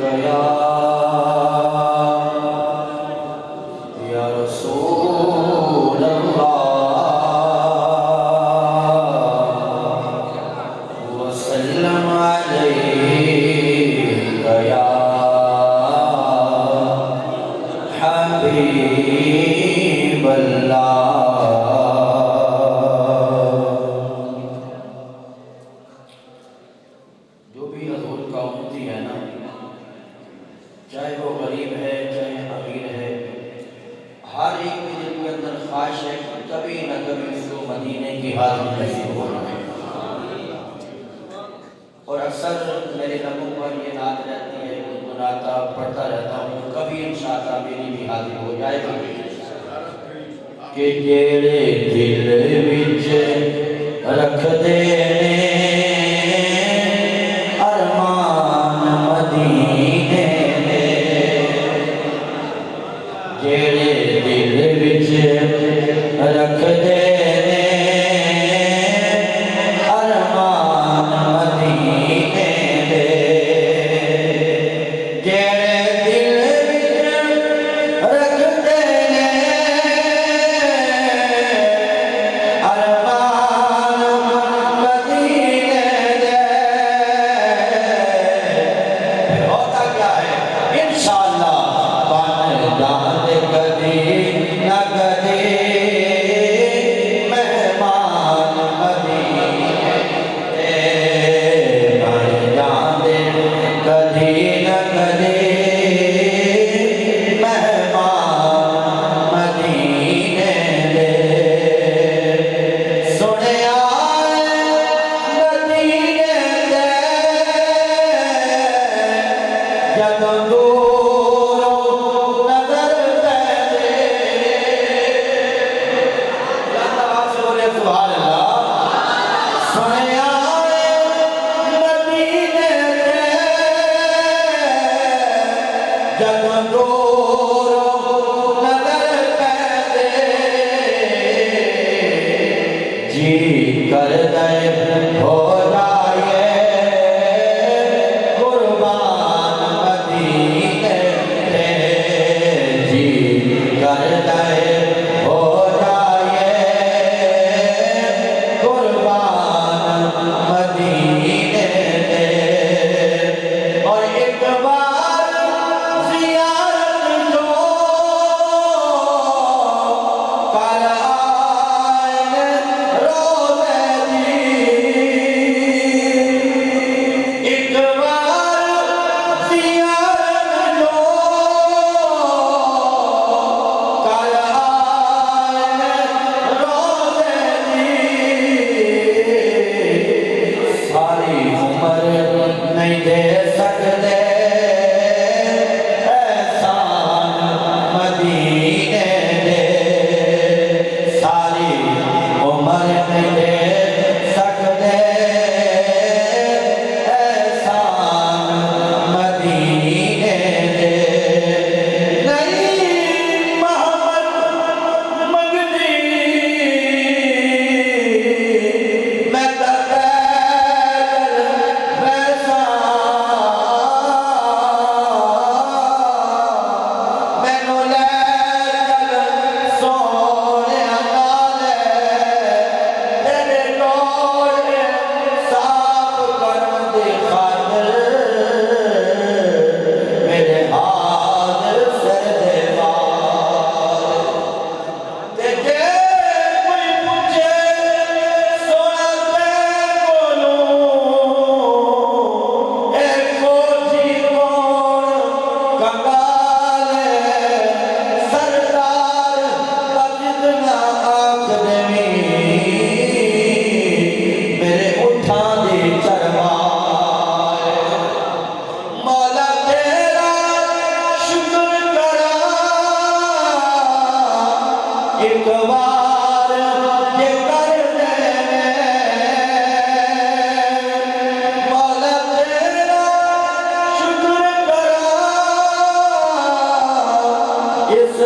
गया या रसूल अल्लाह वसल्लम अलैका या हबीब अल्लाह। जो भी हजूर का उम्मती है ना, चाहे वो गरीब है चाहे अमीर है, हर एक के दिल के अंदर ख्वाहिश है कि कभी न कभी उसको मदीने की हाज़िरी नसीब होना है। और अक्सर मेरे लबों पर ये नात रहती है, गुनगुनाता पढ़ता रहता हूँ, कभी इंशाअल्लाह मेरी भी हाज़िरी हो जाएगी कि जेड़े दिल विच रख दे अरमान मदीने दे, जेड़े दिल विच रख दे अरमान मदीने दे, जेड़े दिल विच रख दे अरमान मदीने दे। होता क्या है इंशाअल्लाह बन जाते कदी न कदी मेहमान मदीने दे, बन जाते कदी न कदी मेहमान मदीने दे। सुनिया मदीने दे जदों दूरों नजर पैदे, अल्लाह से बोले सुभान अल्लाह। सुनिया मदीने दे जदों दूरों नजर पैदे, जी कर दे हो जाए कुर्बान मदीने दे, जी कर दे हो जाए कुर्बान मदीने दे। और एक बार ज़ियारत जो कर आए रोज़े दी, एक बार ज़ियारत जो कर आए रोज़े दी, सारी उम्र नहीं दे सकते एहसान मदीने दे, सारी उम्र नहीं दे सकते एहसान मदीने दे। नहीं मोहम्मद मंगदी मैं तो पैदल वैसा, मैनू ले चल सोने नाले, तेरे डोले साफ करन दी खातिर मेरे हाथ सिर दे वाल। ते जे कोई पूछे सोना ते कोलों एको जी कौन कंगाले, सरदार मस्जिद ना आख देवी मेरे उठा दी चरवाए। मौला तेरा शुक्र करा एक बार ये कर दे, मौला तेरा शुक्र करा इस